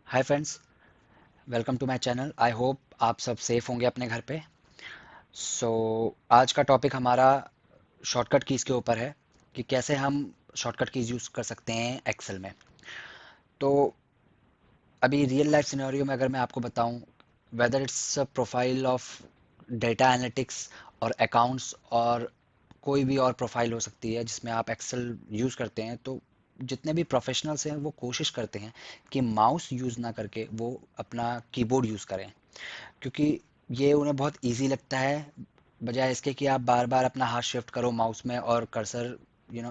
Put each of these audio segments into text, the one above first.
Hi friends, welcome to my channel. I hope आप सब safe होंगे अपने घर पे। सो आज का टॉपिक हमारा शॉर्टकट कीज़ के ऊपर है कि कैसे हम शॉर्टकट कीज़ यूज़ कर सकते हैं एक्सेल में। तो अभी रियल लाइफ सिनेरियो में अगर मैं आपको बताऊं, whether it's a profile of data analytics और अकाउंट्स और कोई भी और प्रोफाइल हो सकती है जिसमें आप एक्सेल यूज़ करते हैं, तो जितने भी प्रोफेशनल्स हैं वो कोशिश करते हैं कि माउस यूज़ ना करके वो अपना कीबोर्ड यूज़ करें, क्योंकि ये उन्हें बहुत इजी लगता है बजाय इसके कि आप बार बार अपना हाथ शिफ्ट करो माउस में और कर्सर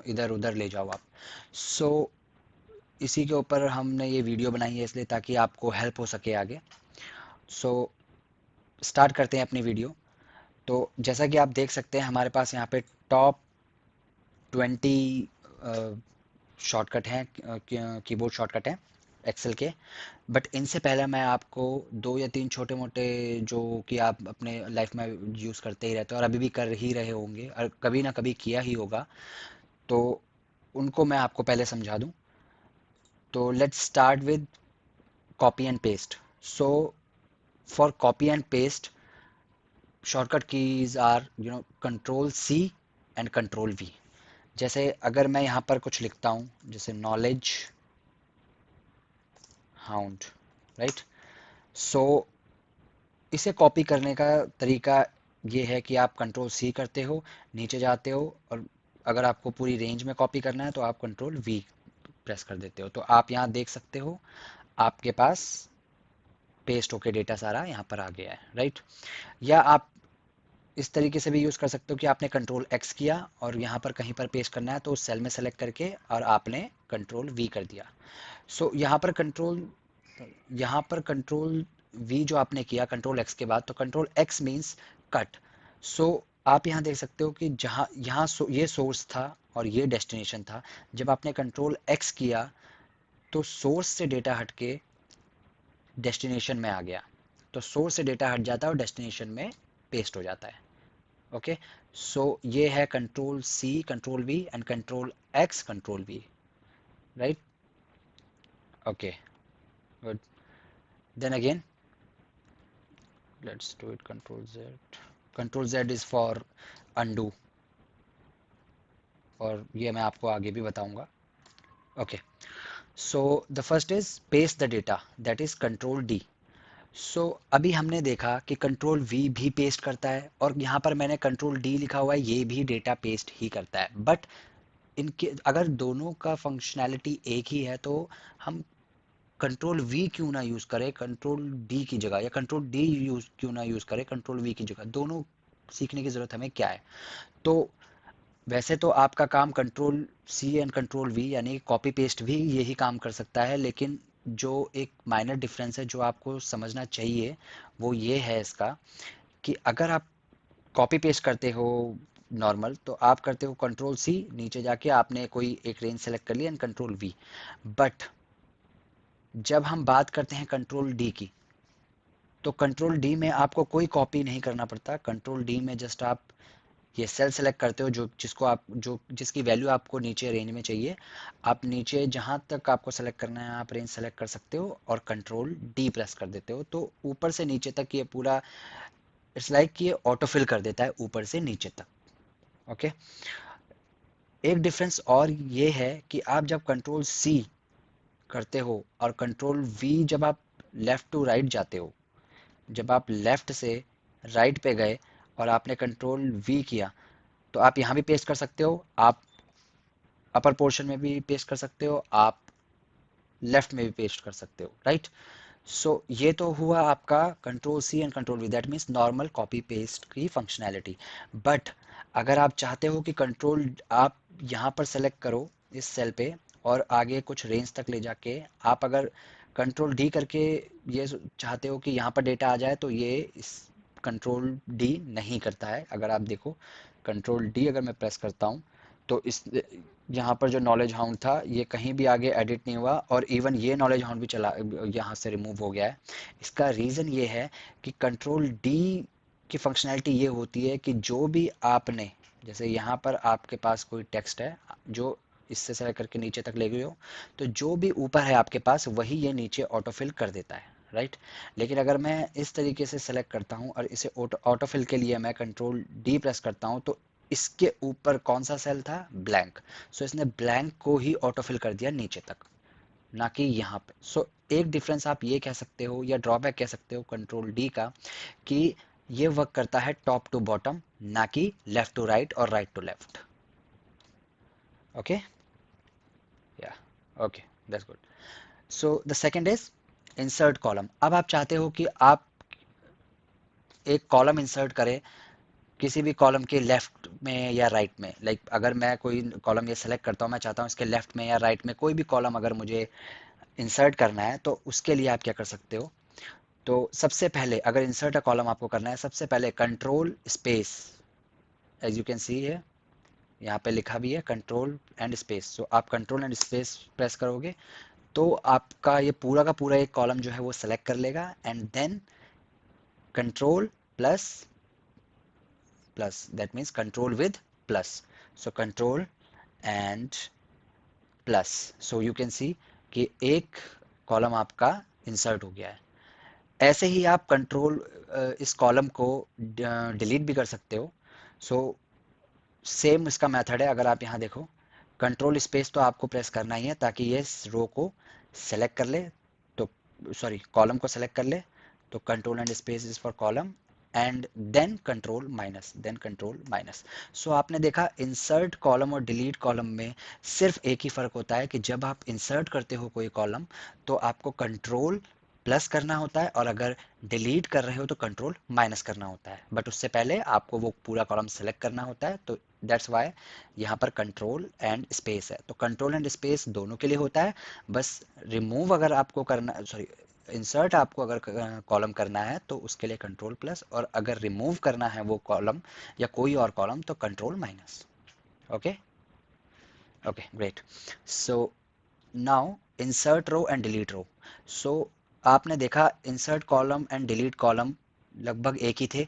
इधर उधर ले जाओ आप। सो इसी के ऊपर हमने ये वीडियो बनाई है, इसलिए ताकि आपको हेल्प हो सके आगे। सो स्टार्ट करते हैं अपनी वीडियो। तो जैसा कि आप देख सकते हैं हमारे पास यहाँ पे टॉप 20 शॉर्टकट हैं, कीबोर्ड शॉर्टकट हैं एक्सेल के। बट इनसे पहले मैं आपको दो या तीन छोटे मोटे जो कि आप अपने लाइफ में यूज़ करते ही रहते हो और अभी भी कर ही रहे होंगे और कभी ना कभी किया ही होगा, तो उनको मैं आपको पहले समझा दूं। तो let's start with copy and paste. So for copy and paste, shortcut keys are control C and control V. जैसे अगर मैं यहाँ पर कुछ लिखता हूँ, जैसे नॉलेज हाउंड, राइट। सो इसे कॉपी करने का तरीका ये है कि आप कंट्रोल सी करते हो, नीचे जाते हो, और अगर आपको पूरी रेंज में कॉपी करना है तो आप कंट्रोल वी प्रेस कर देते हो। तो आप यहाँ देख सकते हो आपके पास पेस्ट होके डेटा सारा यहाँ पर आ गया है, राइट। या आप इस तरीके से भी यूज़ कर सकते हो कि आपने कंट्रोल एक्स किया और यहाँ पर कहीं पर पेस्ट करना है तो उस सेल में सेलेक्ट करके और आपने कंट्रोल वी कर दिया। सो यहाँ पर कंट्रोल वी जो आपने किया कंट्रोल एक्स के बाद, तो कंट्रोल एक्स मीन्स कट। सो आप यहाँ देख सकते हो कि जहाँ ये सोर्स था और ये डेस्टिनेशन था। जब आपने कंट्रोल एक्स किया तो सोर्स से डेटा हट के डेस्टिनेशन में आ गया। तो सोर्स से डेटा हट जाता है और डेस्टिनेशन में पेस्ट हो जाता है। ओके। सो ये है control C control V and control X control V, right. Okay, good. Then again let's do it control Z. Control Z is for undo, और ये मैं आपको आगे भी बताऊंगा। Okay. So the first is paste the data, that is control D. So अभी हमने देखा कि कंट्रोल वी भी पेस्ट करता है और यहाँ पर मैंने कंट्रोल डी लिखा हुआ है, ये भी डेटा पेस्ट ही करता है। बट इनके अगर दोनों का फंक्शनैलिटी एक ही है तो हम कंट्रोल वी क्यों ना यूज़ करें कंट्रोल डी की जगह, या कंट्रोल डी यूज़ क्यों ना यूज़ करें कंट्रोल वी की जगह। दोनों सीखने की ज़रूरत हमें क्या है। तो वैसे तो आपका काम control C and control V यानी कॉपी पेस्ट भी यही काम कर सकता है, लेकिन जो एक माइनर डिफरेंस है जो आपको समझना चाहिए वो ये है इसका, कि अगर आप कॉपी पेस्ट करते हो नॉर्मल, तो आप करते हो कंट्रोल सी, नीचे जाके आपने कोई एक रेंज सेलेक्ट कर ली एंड कंट्रोल वी। बट जब हम बात करते हैं कंट्रोल डी की, तो कंट्रोल डी में आपको कोई कॉपी नहीं करना पड़ता। कंट्रोल डी में जस्ट आप ये सेल सेलेक्ट करते हो जो जिसको आप जो जिसकी वैल्यू आपको नीचे रेंज में चाहिए। आप नीचे जहां तक आपको सेलेक्ट करना है आप रेंज सेलेक्ट कर सकते हो और कंट्रोल डी प्रेस कर देते हो, तो ऊपर से नीचे तक ये पूरा इट्स लाइक कि ये ऑटो फिल कर देता है ऊपर से नीचे तक। ओके। एक डिफरेंस और ये है कि आप जब कंट्रोल सी करते हो और कंट्रोल वी जब आप लेफ्ट टू राइट जाते हो, जब आप लेफ्ट से राइट पे गए और आपने कंट्रोल वी किया, तो आप यहाँ भी पेस्ट कर सकते हो, आप अपर पोर्शन में भी पेस्ट कर सकते हो, आप लेफ्ट में भी पेस्ट कर सकते हो, राइट। सो ये तो हुआ आपका control C and control V, that means normal copy paste की फंक्शनैलिटी। बट अगर आप चाहते हो कि कंट्रोल आप यहाँ पर सेलेक्ट करो इस सेल पे और आगे कुछ रेंज तक ले जाके आप अगर कंट्रोल डी करके ये चाहते हो कि यहाँ पर डेटा आ जाए, तो ये इस कंट्रोल डी नहीं करता है। अगर आप देखो कंट्रोल डी अगर मैं प्रेस करता हूँ तो इस यहाँ पर जो नॉलेज हाउंड था ये कहीं भी आगे एडिट नहीं हुआ, और इवन ये नॉलेज हाउंड भी चला यहाँ से रिमूव हो गया है। इसका रीज़न ये है कि कंट्रोल डी की फंक्शनैलिटी ये होती है कि जो भी आपने, जैसे यहाँ पर आपके पास कोई टेक्स्ट है जो इससे सेलेक्ट करके नीचे तक ले गए हो, तो जो भी ऊपर है आपके पास वही ये नीचे ऑटोफिल कर देता है, राइट। लेकिन अगर मैं इस तरीके से सेलेक्ट करता हूँ और इसे ऑटोफिल के लिए मैं कंट्रोल डी प्रेस करता हूँ, तो इसके ऊपर कौन सा सेल था, ब्लैंक। सो इसने ब्लैंक को ही ऑटोफिल कर दिया नीचे तक, ना कि यहाँ पे। सो एक डिफरेंस आप ये कह सकते हो या ड्रॉबैक कह सकते हो कंट्रोल डी का, कि ये वर्क करता है टॉप टू बॉटम, ना कि लेफ्ट टू राइट और राइट टू लेफ्ट। ओके, या, okay, that's good. So the second is insert column. अब आप चाहते हो कि आप एक कॉलम इंसर्ट करें किसी भी कॉलम के लेफ्ट में या राइट में। लाइक अगर मैं कोई कॉलम ये सेलेक्ट करता हूँ, मैं चाहता हूँ इसके लेफ्ट में या राइट में कोई भी कॉलम अगर मुझे इंसर्ट करना है, तो उसके लिए आप क्या कर सकते हो। तो सबसे पहले अगर इंसर्ट अ कॉलम आपको करना है, सबसे पहले control space, as you can see है यहाँ पे लिखा भी है कंट्रोल एंड स्पेस। सो आप कंट्रोल एंड स्पेस प्रेस करोगे तो आपका ये पूरा का पूरा एक कॉलम जो है वो सेलेक्ट कर लेगा, and then control plus plus, that means control with plus. So control and plus, so you can see कि एक कॉलम आपका इंसर्ट हो गया है। ऐसे ही आप कंट्रोल इस कॉलम को डिलीट भी कर सकते हो। सो सेम इसका मेथड है। अगर आप यहाँ देखो, कंट्रोल स्पेस तो आपको प्रेस करना ही है ताकि ये रो को सेलेक्ट कर ले, तो सॉरी कॉलम को सेलेक्ट कर ले। तो control and space is for column, and then control minus, then control minus. So आपने देखा इंसर्ट कॉलम और डिलीट कॉलम में सिर्फ एक ही फर्क होता है कि जब आप इंसर्ट करते हो कोई कॉलम तो आपको कंट्रोल प्लस करना होता है, और अगर डिलीट कर रहे हो तो कंट्रोल माइनस करना होता है, बट उससे पहले आपको वो पूरा कॉलम सेलेक्ट करना होता है। तो दैट्स वाई यहाँ पर कंट्रोल एंड स्पेस है। तो कंट्रोल एंड स्पेस दोनों के लिए होता है। बस रिमूव अगर आपको करना, सॉरी इंसर्ट आपको अगर कॉलम करना है तो उसके लिए कंट्रोल प्लस, और अगर रिमूव करना है वो कॉलम या कोई और कॉलम तो control minus. Okay, okay, great. So now insert row and delete row. So आपने देखा insert column and delete column लगभग एक ही थे,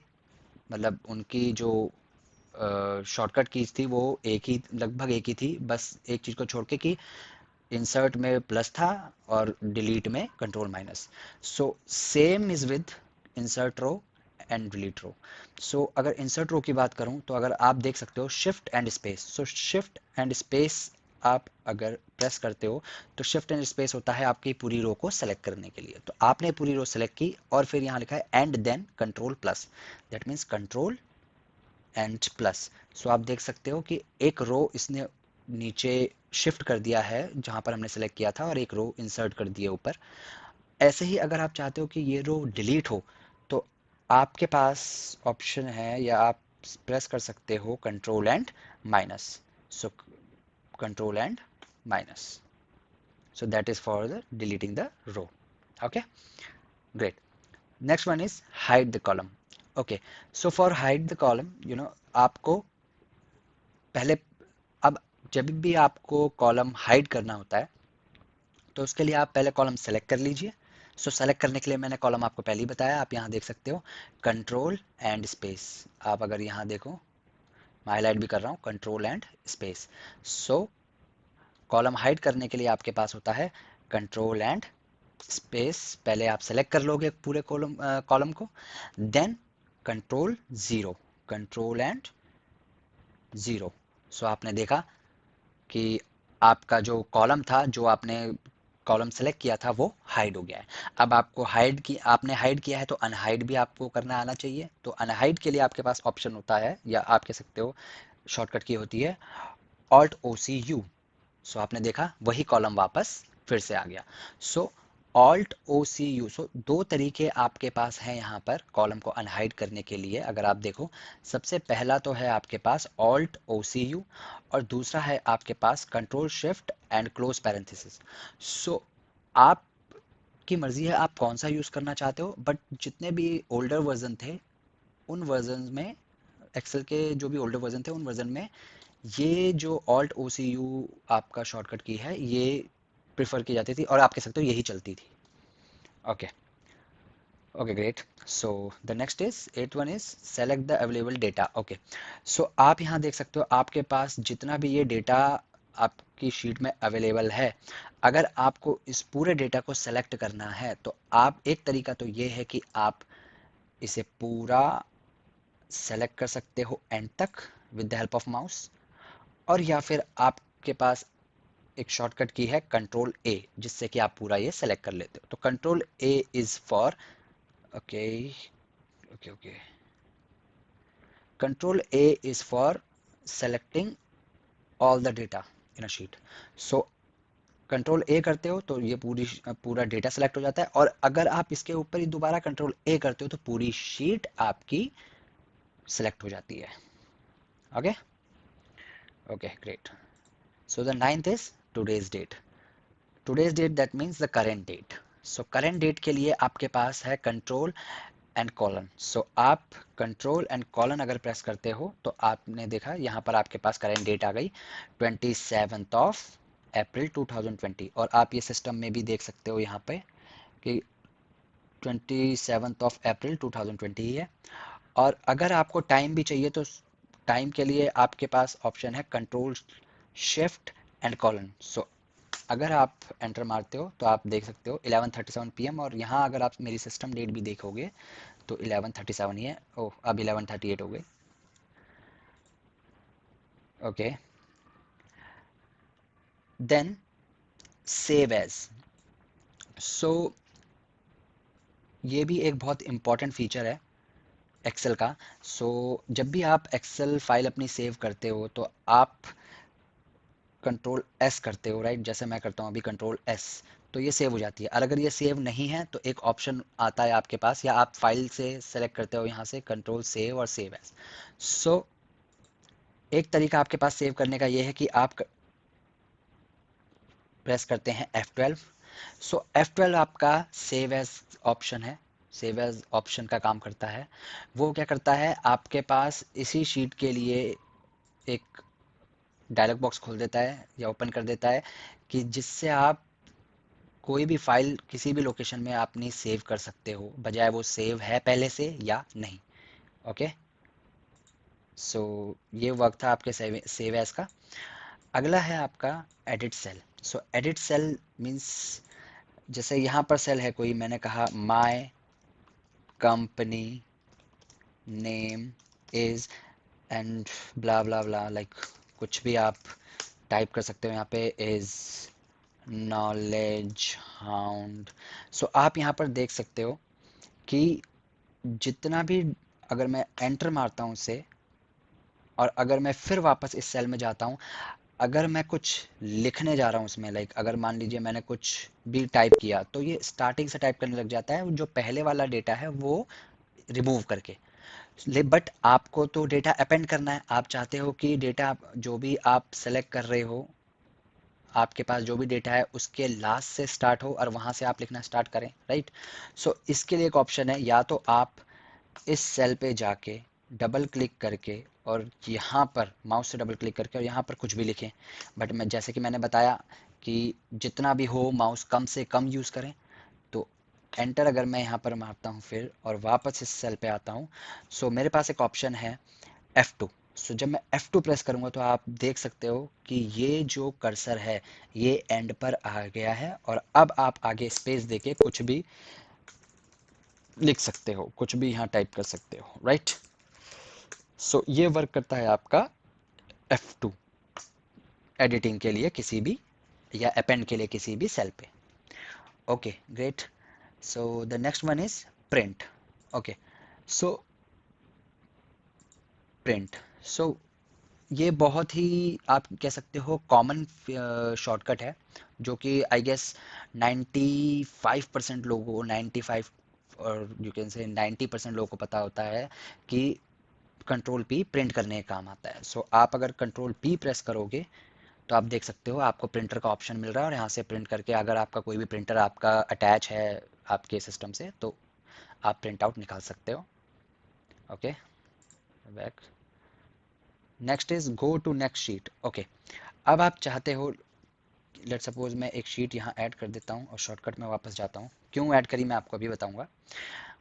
मतलब उनकी जो शॉर्टकट कीज थी वो एक ही, लगभग एक ही थी, बस एक चीज़ को छोड़ के कि इंसर्ट में प्लस था और डिलीट में control minus. So same is with insert row and delete row. So अगर इंसर्ट रो की बात करूं तो अगर आप देख सकते हो shift and space, so shift and space आप अगर प्रेस करते हो तो शिफ्ट एंड स्पेस होता है आपकी पूरी रो को सेलेक्ट करने के लिए। तो आपने पूरी रो सेलेक्ट की और फिर यहाँ लिखा है and then control plus, that means control and plus. So आप देख सकते हो कि एक रो इसने नीचे शिफ्ट कर दिया है जहां पर हमने सेलेक्ट किया था, और एक रो इंसर्ट कर दिया ऊपर। ऐसे ही अगर आप चाहते हो कि ये रो डिलीट हो तो आपके पास ऑप्शन है, या आप प्रेस कर सकते हो control and minus. So control and minus, so that is for the deleting the row. Okay, great. Next one is hide the column. Okay, so for hide the column, आपको पहले, अब जब भी आपको कॉलम हाइड करना होता है तो उसके लिए आप पहले कॉलम सेलेक्ट कर लीजिए। सो सेलेक्ट करने के लिए मैंने कॉलम आपको पहले ही बताया, आप यहाँ देख सकते हो कंट्रोल एंड स्पेस। आप अगर यहाँ देखो, मैं हाईलाइट भी कर रहा हूँ control and space. So column hide करने के लिए आपके पास होता है कंट्रोल एंड स्पेस, पहले आप सेलेक्ट कर लोगे पूरे कॉलम कॉलम को, then control zero, control and zero. So आपने देखा कि आपका जो कॉलम था, जो आपने कॉलम सेलेक्ट किया था, वो हाइड हो गया है। अब आपको हाइड की, आपने हाइड किया है तो अनहाइड भी आपको करना आना चाहिए। तो अनहाइड के लिए आपके पास ऑप्शन होता है, या आप कह सकते हो शॉर्टकट की होती है ऑल्ट ओ सी यू। सो आपने देखा वही कॉलम वापस फिर से आ गया। सो ऑल्ट ओ सी यू, सो दो तरीके आपके पास हैं यहाँ पर कॉलम को अनहाइड करने के लिए। अगर आप देखो, सबसे पहला तो है आपके पास ऑल्ट ओ सी यू, और दूसरा है आपके पास control shift and close parenthesis. So आपकी मर्जी है आप कौन सा यूज़ करना चाहते हो, बट जितने भी ओल्डर वर्जन थे उन वर्जन में, एक्सेल के जो भी ओल्डर वर्जन थे उन वर्जन में ये जो ऑल्ट ओ सी यू आपका शॉर्टकट की है, ये प्रिफर की जाती थी, और आप कह सकते हो यही चलती थी। Okay, okay, great. So the next is at one is select the available data. Okay, so आप यहाँ देख सकते हो आपके पास जितना भी ये डेटा आपकी शीट में अवेलेबल है। अगर आपको इस पूरे डेटा को सेलेक्ट करना है तो आप, एक तरीका तो ये है कि आप इसे पूरा सेलेक्ट कर सकते हो एंड तक with the help of mouse, और या फिर आपके पास एक शॉर्टकट की है कंट्रोल ए, जिससे कि आप पूरा ये सेलेक्ट कर लेते हो। तो control A is for, okay okay okay, control A is for selecting all the data in a sheet. So control ए करते हो तो ये पूरा डेटा सेलेक्ट हो जाता है, और अगर आप इसके ऊपर ही दोबारा कंट्रोल ए करते हो तो पूरी शीट आपकी सेलेक्ट हो जाती है। Okay okay great. So the ninth is today's date. Today's date that means the current date. So current date के लिए आपके पास है कंट्रोल एंड कॉलन। सो आप कंट्रोल एंड कॉलन अगर प्रेस करते हो तो आपने देखा यहाँ पर आपके पास करेंट डेट आ गई 27 अप्रैल 2020, और आप ये सिस्टम में भी देख सकते हो यहाँ पे कि 27 अप्रैल 2020 ही है। और अगर आपको टाइम भी चाहिए तो टाइम के लिए आपके पास ऑप्शन है कंट्रोल शिफ्ट एंड कॉलन। सो अगर आप एंटर मारते हो तो आप देख सकते हो 11:37 PM, और यहाँ अगर आप मेरी सिस्टम डेट भी देखोगे तो 11:37 ही है। ओह, अब 11:38 हो गई। Okay, then save as. So ये भी एक बहुत इंपॉर्टेंट फीचर है एक्सेल का। सो जब भी आप एक्सेल फाइल अपनी सेव करते हो तो आप कंट्रोल एस करते हो, राइट? जैसे मैं करता हूँ अभी कंट्रोल एस, तो ये सेव हो जाती है। और अगर ये सेव नहीं है तो एक ऑप्शन आता है आपके पास, या आप फाइल से सेलेक्ट करते हो यहाँ से कंट्रोल सेव और सेव एज। सो एक तरीका आपके पास सेव करने का ये है कि आप प्रेस करते हैं F12। सो F12 आपका सेव एज ऑप्शन है। सेव एज ऑप्शन का काम करता है। वो क्या करता है, आपके पास इसी शीट के लिए एक डायलॉग बॉक्स खोल देता है या ओपन कर देता है, कि जिससे आप कोई भी फाइल किसी भी लोकेशन में अपनी सेव कर सकते हो, बजाय वो सेव है पहले से या नहीं। ओके, सो ये वर्क था आपके सेव एज का। अगला है आपका एडिट सेल। सो एडिट सेल मीन्स, जैसे यहाँ पर सेल है कोई, मैंने कहा my company name is and blah blah blah, like कुछ भी आप टाइप कर सकते हो यहाँ पे, इज नॉलेज हाउंड। सो आप यहाँ पर देख सकते हो कि जितना भी, अगर मैं एंटर मारता हूँ इसे और अगर मैं फिर वापस इस सेल में जाता हूँ, अगर मैं कुछ लिखने जा रहा हूँ उसमें, लाइक अगर मान लीजिए मैंने कुछ भी टाइप किया तो ये स्टार्टिंग से टाइप करने लग जाता है, जो पहले वाला डेटा है वो रिमूव करके। ले बट आपको तो डेटा अपेंड करना है, आप चाहते हो कि डेटा जो भी आप सेलेक्ट कर रहे हो, आपके पास जो भी डेटा है उसके लास्ट से स्टार्ट हो और वहां से आप लिखना स्टार्ट करें, राइट? सो इसके लिए एक ऑप्शन है, या तो आप इस सेल पे जाके डबल क्लिक करके और यहाँ पर माउस से डबल क्लिक करके और यहाँ पर कुछ भी लिखें। बट मैं, जैसे कि मैंने बताया कि जितना भी हो माउस कम से कम यूज़ करें। तो एंटर अगर मैं यहाँ पर मारता हूँ फिर और वापस इस सेल पे आता हूँ, सो मेरे पास एक ऑप्शन है F2। सो जब मैं F2 प्रेस करूँगा तो आप देख सकते हो कि ये जो कर्सर है ये एंड पर आ गया है, और अब आप आगे स्पेस देके कुछ भी लिख सकते हो, कुछ भी यहाँ टाइप कर सकते हो, राइट? सो ये वर्क करता है आपका F2 एडिटिंग के लिए किसी भी, या अपेंड के लिए किसी भी सेल पे। Okay great. So the next one is print. Okay, so print, so ये बहुत ही, आप कह सकते हो कॉमन शॉर्टकट है, जो कि आई गेस 95% लोगों को, 95 और यू कैन से 90% लोगों को पता होता है कि कंट्रोल पी प्रिंट करने का काम आता है। सो आप अगर कंट्रोल पी प्रेस करोगे तो आप देख सकते हो आपको प्रिंटर का ऑप्शन मिल रहा है, और यहाँ से प्रिंट करके, अगर आपका कोई भी प्रिंटर आपका अटैच है आपके सिस्टम से, तो आप प्रिंट आउट निकाल सकते हो। Okay, back. Next is go to next sheet. Okay, अब आप चाहते हो, लेट सपोज मैं एक शीट यहाँ ऐड कर देता हूँ और शॉर्टकट में वापस जाता हूँ, क्यों ऐड करी मैं आपको अभी बताऊंगा।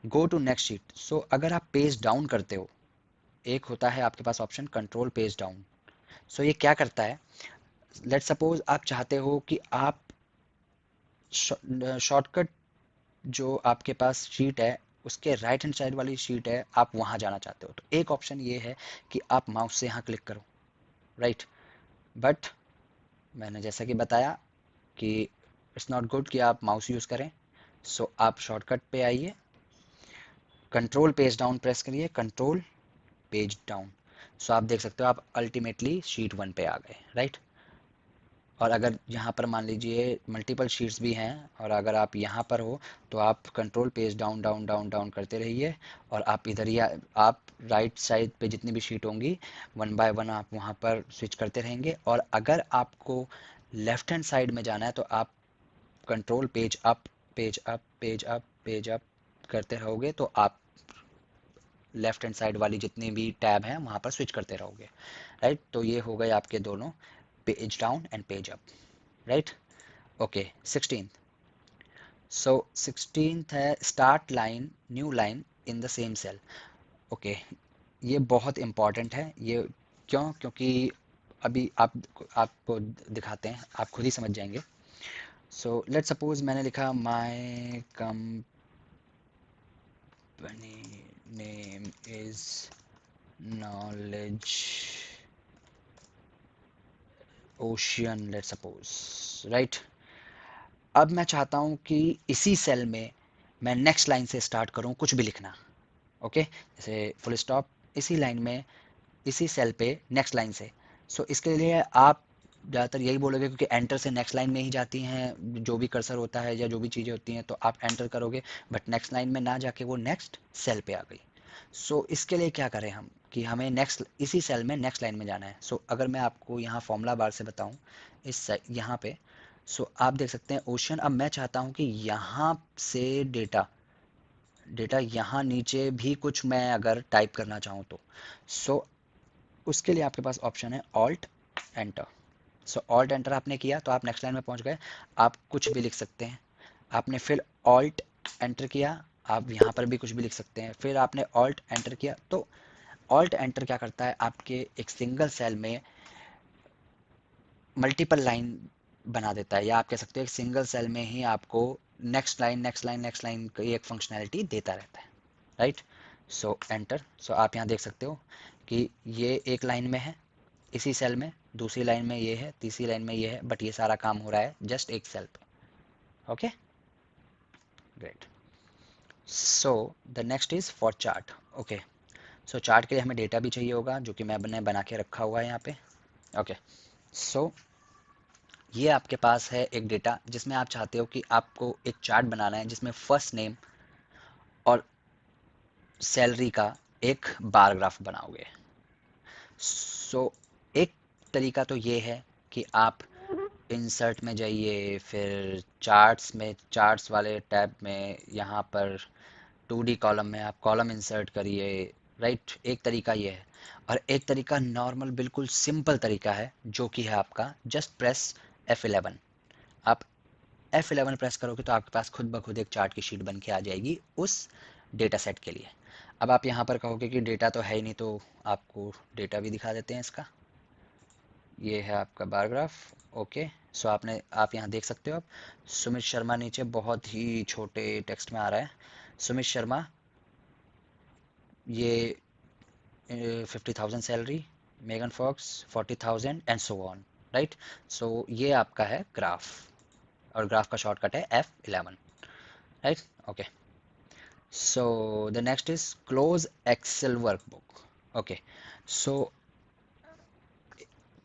Go to next sheet. So अगर आप पेज डाउन करते हो, एक होता है आपके पास ऑप्शन कंट्रोल पेज डाउन। सो ये क्या करता है, लेट्स सपोज आप चाहते हो कि आप शॉर्टकट जो आपके पास शीट है उसके राइट हैंड साइड वाली शीट है, आप वहां जाना चाहते हो, तो एक ऑप्शन ये है कि आप माउस से यहाँ क्लिक करो, राइट। बट मैंने जैसा कि बताया कि इट्स नॉट गुड कि आप माउस यूज़ करें। सो आप शॉर्टकट पे आइए, कंट्रोल पेज डाउन प्रेस करिए, कंट्रोल पेज डाउन। सो आप देख सकते हो आप अल्टीमेटली शीट 1 पे आ गए, राइट। और अगर यहाँ पर मान लीजिए मल्टीपल शीट्स भी हैं और अगर आप यहाँ पर हो तो आप control page down down down down करते रहिए और आप इधर ही आप राइट साइड पे जितनी भी शीट होंगी वन बाय वन आप वहाँ पर स्विच करते रहेंगे। और अगर आपको लेफ्ट हैंड साइड में जाना है तो आप control page up page up page up page up करते रहोगे, तो आप लेफ्ट हैंड साइड वाली जितनी भी टैब हैं वहाँ पर स्विच करते रहोगे, राइट। तो ये हो गए आपके दोनों, page down and page up, right. Okay, 16th। So 16th है start line new line in the same cell. Okay, ये बहुत इंपॉर्टेंट है ये। क्यों? क्योंकि अभी आपको दिखाते हैं, आप खुद ही समझ जाएंगे। सो लेट्स सपोज मैंने लिखा my company name is knowledge ocean, let's suppose, right. अब मैं चाहता हूं कि इसी सेल में मैं नेक्स्ट लाइन से स्टार्ट करूं कुछ भी लिखना। ओके, जैसे फुल स्टॉप, इसी लाइन में इसी सेल पे नेक्स्ट लाइन से। सो इसके लिए आप ज़्यादातर यही बोलोगे क्योंकि एंटर से नेक्स्ट लाइन में ही जाती हैं जो भी कर्सर होता है या जो भी चीज़ें होती हैं, तो आप एंटर करोगे बट नेक्स्ट लाइन में ना जाके वो नेक्स्ट सेल पे आ गई। सो इसके लिए क्या करें हम कि हमें नेक्स्ट इसी सेल में नेक्स्ट लाइन में जाना है। सो अगर मैं आपको यहाँ फॉर्मूला बार से बताऊँ यहाँ पे, सो आप देख सकते हैं ओशन। अब मैं चाहता हूँ कि यहाँ से डेटा डेटा यहाँ नीचे भी कुछ मैं अगर टाइप करना चाहूँ तो सो उसके लिए आपके पास ऑप्शन है ऑल्ट एंटर। सो ऑल्ट एंटर आपने किया तो आप नेक्स्ट लाइन में पहुंच गए। आप कुछ भी लिख सकते हैं। आपने फिर ऑल्ट एंटर किया, आप यहाँ पर भी कुछ भी लिख सकते हैं। फिर आपने ऑल्ट एंटर किया, तो ऑल्ट एंटर क्या करता है, आपके एक सिंगल सेल में मल्टीपल लाइन बना देता है, या आप कह सकते हो एक सिंगल सेल में ही आपको next line next line next line की एक फंक्शनैलिटी देता रहता है, राइट। सो एंटर। सो आप यहाँ देख सकते हो कि ये एक लाइन में है इसी सेल में, दूसरी लाइन में ये है, तीसरी लाइन में ये है, बट ये सारा काम हो रहा है जस्ट एक सेल पे। Okay, great. So the next is for chart. Okay, so chart के लिए हमें डेटा भी चाहिए होगा जो कि मैंने बना के रखा हुआ है यहाँ पे। ओके, सो ये आपके पास है एक डेटा जिसमें आप चाहते हो कि आपको एक चार्ट बनाना है जिसमें फर्स्ट नेम और सैलरी का एक बार ग्राफ बनाओगे। सो एक तरीका तो ये है कि आप इंसर्ट में जाइए, फिर चार्ट्स में, चार्ट्स वाले टैब में यहाँ पर 2D कॉलम में आप कॉलम इंसर्ट करिए, राइट। एक तरीका ये है। और एक तरीका नॉर्मल बिल्कुल सिंपल तरीका है जो कि है आपका जस्ट प्रेस F11। आप F11 प्रेस करोगे तो आपके पास खुद ब खुद एक चार्ट की शीट बन के आ जाएगी उस डेटा सेट के लिए। अब आप यहाँ पर कहोगे कि डेटा तो है ही नहीं, तो आपको डेटा भी दिखा देते हैं इसका। ये है आपका बार ग्राफ। ओके, सो आप यहाँ देख सकते हो। आप सुमित शर्मा नीचे बहुत ही छोटे टेक्स्ट में आ रहा है, सुमित शर्मा, ये 50,000 salary, Megan Fox 40,000 and so on, right. So ये आपका है ग्राफ और ग्राफ का शॉर्टकट है F11, right. Okay, so the next is close Excel workbook. Okay, so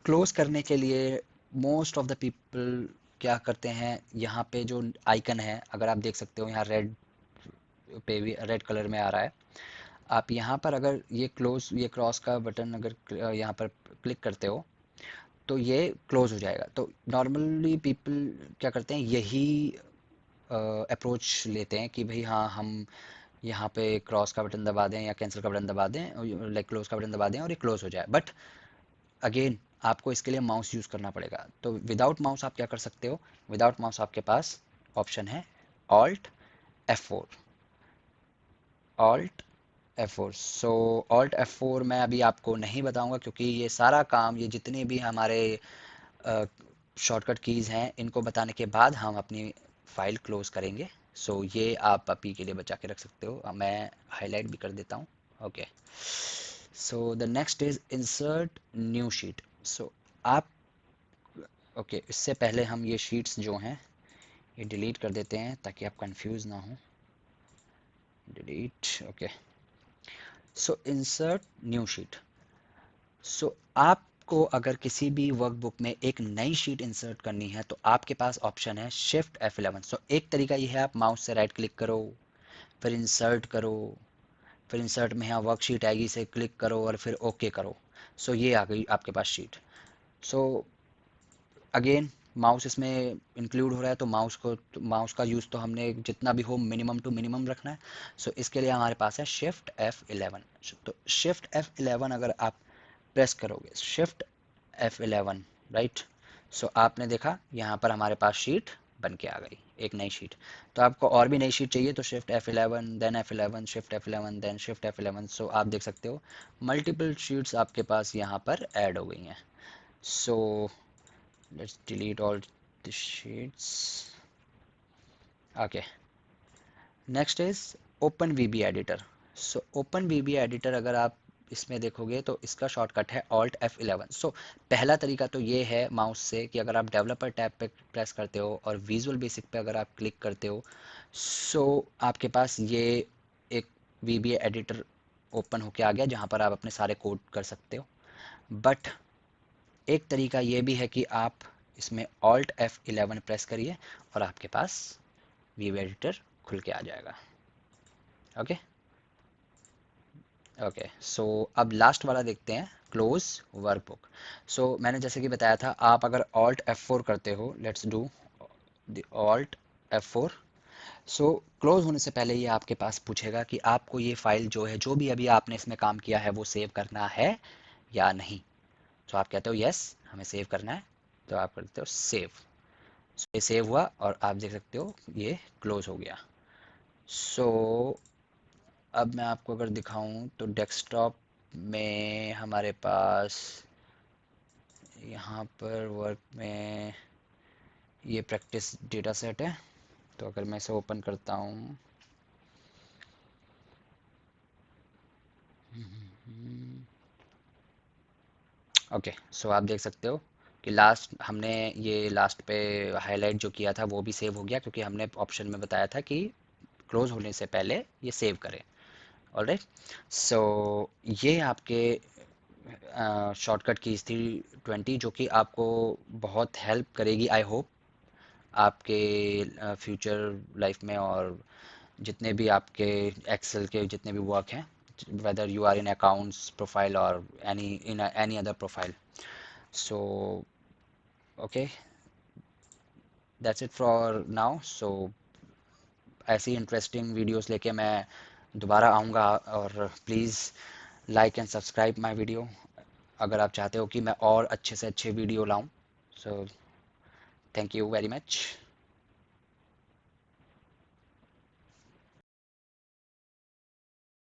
close करने के लिए मोस्ट ऑफ द पीपल क्या करते हैं, यहाँ पे जो आइकन है अगर आप देख सकते हो यहाँ रेड पे भी रेड कलर में आ रहा है, आप यहाँ पर अगर ये क्लोज, ये क्रॉस का बटन अगर यहाँ पर क्लिक करते हो तो ये क्लोज हो जाएगा। तो नॉर्मली पीपल क्या करते हैं, यही अप्रोच लेते हैं कि भाई हाँ हम यहाँ पे क्रॉस का बटन दबा दें या कैंसिल का बटन दबा दें, लाइक क्लोज का बटन दबा दें और ये क्लोज हो जाए। बट अगेन आपको इसके लिए माउस यूज़ करना पड़ेगा। तो विदाउट माउस आप क्या कर सकते हो, विदाउट माउस आपके पास ऑप्शन है ऑल्ट F4, ऑल्ट F4। सो ऑल्ट F4 मैं अभी आपको नहीं बताऊंगा क्योंकि ये सारा काम, ये जितने भी हमारे शॉर्टकट कीज़ हैं, इनको बताने के बाद हम अपनी फाइल क्लोज करेंगे। सो ये आप अभी के लिए बचा के रख सकते हो, मैं हाईलाइट भी कर देता हूँ। Okay, so the next is insert new sheet. So आप ओके इससे पहले हम ये शीट्स जो हैं ये डिलीट कर देते हैं ताकि आप कंफ्यूज ना हो। डिलीट। ओके, सो इंसर्ट न्यू शीट। सो आपको अगर किसी भी वर्कबुक में एक नई शीट इंसर्ट करनी है तो आपके पास ऑप्शन है शिफ्ट F11। सो एक तरीका ये है, आप माउस से राइट क्लिक करो, फिर इंसर्ट करो, फिर इंसर्ट में यहाँ वर्कशीट आएगी, इसे क्लिक करो और फिर ओके करो। सो ये आ गई आपके पास शीट। सो अगेन माउस इसमें इंक्लूड हो रहा है, तो माउस का यूज़ तो हमने जितना भी हो मिनिमम टू मिनिमम रखना है। सो इसके लिए हमारे पास है शिफ्ट F11। तो शिफ्ट F11 अगर आप प्रेस करोगे, शिफ्ट F11, राइट। सो आपने देखा यहाँ पर हमारे पास शीट बन के आ गई, एक नई शीट। तो आपको और भी नई शीट चाहिए तो shift F11 then F11, shift F11 then shift F11। So आप देख सकते हो मल्टीपल शीट्स आपके पास यहाँ पर ऐड हो गई हैं। So let's delete all the sheets. Okay, next is open VB editor. So open VB editor अगर आप इसमें देखोगे तो इसका शॉर्टकट है Alt F11। सो पहला तरीका तो ये है माउस से कि अगर आप डेवलपर टैब पे प्रेस करते हो और विजुअल बेसिक पे अगर आप क्लिक करते हो, सो आपके पास ये एक वीबी एडिटर ओपन होके आ गया जहाँ पर आप अपने सारे कोड कर सकते हो। बट एक तरीका ये भी है कि आप इसमें Alt F11 प्रेस करिए और आपके पास वीबी एडिटर खुल के आ जाएगा। ओके, ओके, सो अब लास्ट वाला देखते हैं, क्लोज वर्कबुक। सो मैंने जैसे कि बताया था, आप अगर ऑल्ट F4 करते हो, let's do the alt F4। So close होने से पहले ये आपके पास पूछेगा कि आपको ये फाइल जो है, जो भी अभी आपने इसमें काम किया है वो सेव करना है या नहीं। तो आप कहते हो यस हमें सेव करना है, तो आप करते हो सेव। ये सेव हुआ और आप देख सकते हो ये क्लोज हो गया। सो अब मैं आपको अगर दिखाऊं तो डेस्कटॉप में हमारे पास यहाँ पर वर्क में ये प्रैक्टिस डेटा सेट है। तो अगर मैं इसे ओपन करता हूँ, ओके, सो आप देख सकते हो कि लास्ट हमने ये लास्ट पे हाईलाइट जो किया था वो भी सेव हो गया, क्योंकि हमने ऑप्शन में बताया था कि क्लोज होने से पहले ये सेव करें। ऑलराइट, सो ये आपके शॉर्टकट कीज थी 20, जो कि आपको बहुत हेल्प करेगी आई होप आपके फ्यूचर लाइफ में, और जितने भी आपके एक्सेल के जितने भी वर्क हैं, whether you are in accounts profile or any other profile. So okay, that's it for now. So ऐसी इंटरेस्टिंग वीडियोस लेके मैं दोबारा आऊँगा, और please like and subscribe my video अगर आप चाहते हो कि मैं और अच्छे से अच्छे वीडियो लाऊं। So thank you very much.